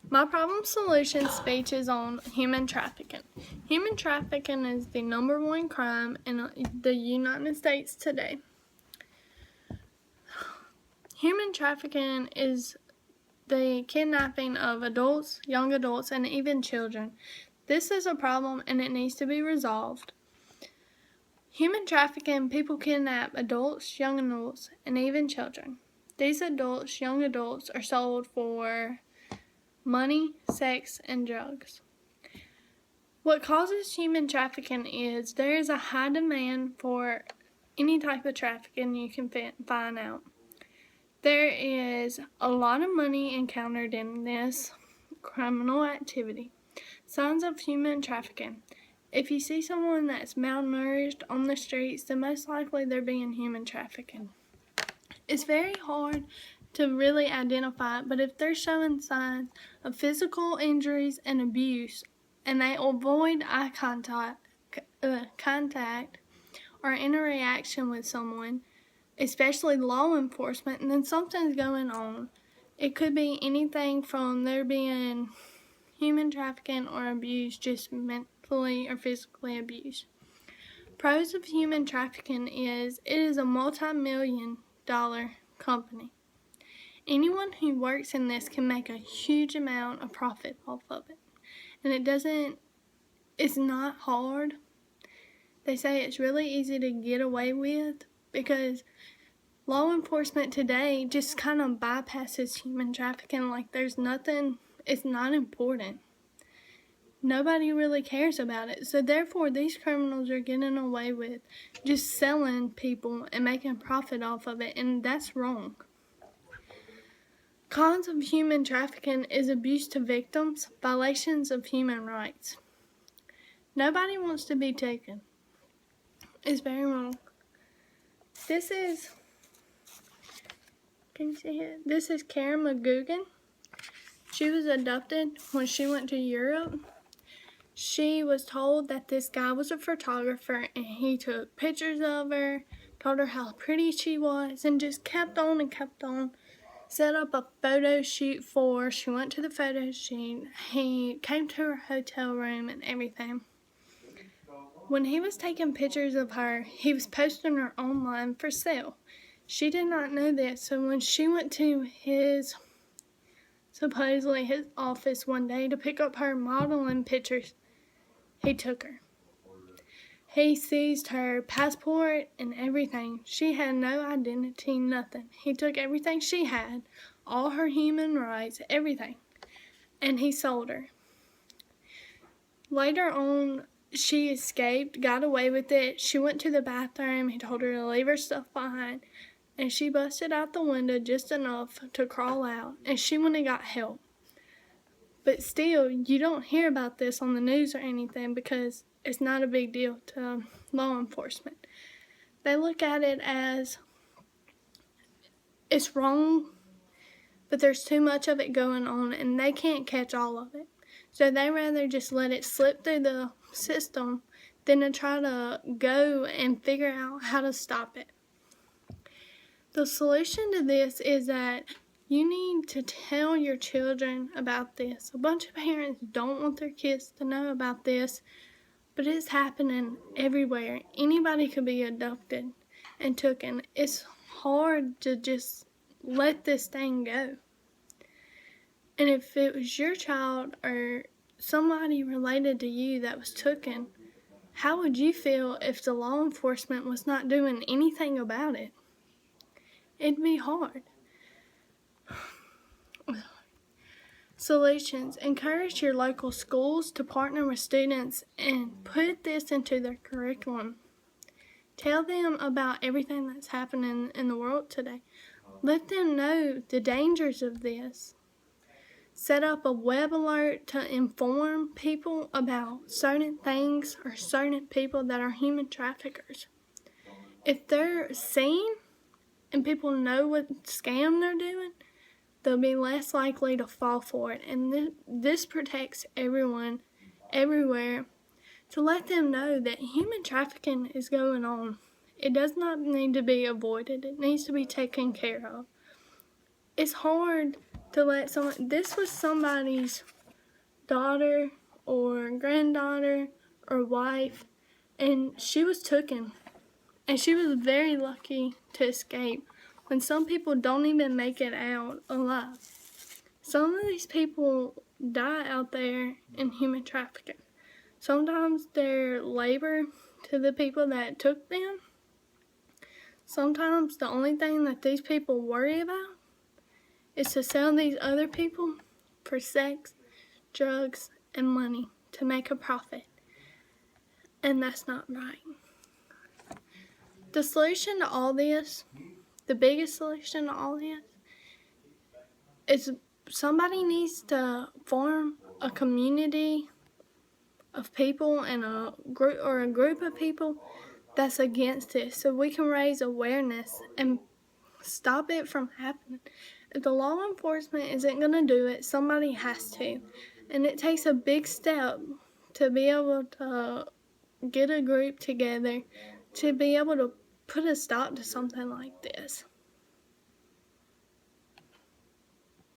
My problem solution speech is on human trafficking. Human trafficking is the #1 crime in the United States today. Human trafficking is the kidnapping of adults, young adults, and even children. This is a problem and it needs to be resolved. Human trafficking, people kidnap adults, young adults, and even children. These adults, young adults, are sold for money, sex, and drugs. What causes human trafficking is there is a high demand for any type of trafficking you can find out. There is a lot of money encountered in this criminal activity. Signs of human trafficking. If you see someone that's malnourished on the streets, then most likely they're being human trafficking. It's very hard to really identify it, but if they're showing signs of physical injuries and abuse, and they avoid eye contact or interaction with someone, especially law enforcement, and then something's going on. It could be anything from there being human trafficking or abuse, just mentally or physically abused. Pros of human trafficking is it is a multi-million-dollar company. Anyone who works in this can make a huge amount of profit off of it. And it's not hard. They say it's really easy to get away with because law enforcement today just kind of bypasses human trafficking like there's nothing, it's not important. Nobody really cares about it. So therefore, these criminals are getting away with just selling people and making profit off of it, and that's wrong. Cons of human trafficking is abuse to victims, violations of human rights. Nobody wants to be taken. It's very wrong. Can you see it? This is Karen McGugan. She was abducted when she went to Europe. She was told that this guy was a photographer and he took pictures of her, told her how pretty she was, and just kept on and kept on. Set up a photo shoot for her. She went to the photo shoot. He came to her hotel room and everything. When he was taking pictures of her, he was posting her online for sale. She did not know this, so when she went to supposedly his office one day to pick up her modeling pictures, he took her. He seized her passport and everything. She had no identity, nothing. He took everything she had, all her human rights, everything, and he sold her. Later on, she escaped, got away with it. She went to the bathroom. He told her to leave her stuff behind, and she busted out the window just enough to crawl out, and she went and got help. But still, you don't hear about this on the news or anything because it's not a big deal to law enforcement. They look at it as it's wrong, but there's too much of it going on and they can't catch all of it. So they rather just let it slip through the system than to try to go and figure out how to stop it. The solution to this is that you need to tell your children about this. A bunch of parents don't want their kids to know about this, but it's happening everywhere. Anybody could be abducted and taken. It's hard to just let this thing go. And if it was your child or somebody related to you that was taken, how would you feel if the law enforcement was not doing anything about it? It'd be hard. Solutions. Encourage your local schools to partner with students and put this into their curriculum. Tell them about everything that's happening in the world today. Let them know the dangers of this. Set up a web alert to inform people about certain things or certain people that are human traffickers. If they're seen and people know what scam they're doing, they'll be less likely to fall for it. And this protects everyone, everywhere, to let them know that human trafficking is going on. It does not need to be avoided. It needs to be taken care of. it's hard to let someone, this was somebody's daughter or granddaughter or wife, and she was taken, and she was very lucky to escape, when some people don't even make it out alive. Some of these people die out there in human trafficking. Sometimes they're labor to the people that took them. Sometimes the only thing that these people worry about is to sell these other people for sex, drugs, and money to make a profit. And that's not right. The solution to all this, the biggest solution to all this, is somebody needs to form a community of people and a group of people that's against this, so we can raise awareness and stop it from happening. If the law enforcement isn't going to do it, somebody has to. And it takes a big step to be able to get a group together to be able to put a stop to something like this.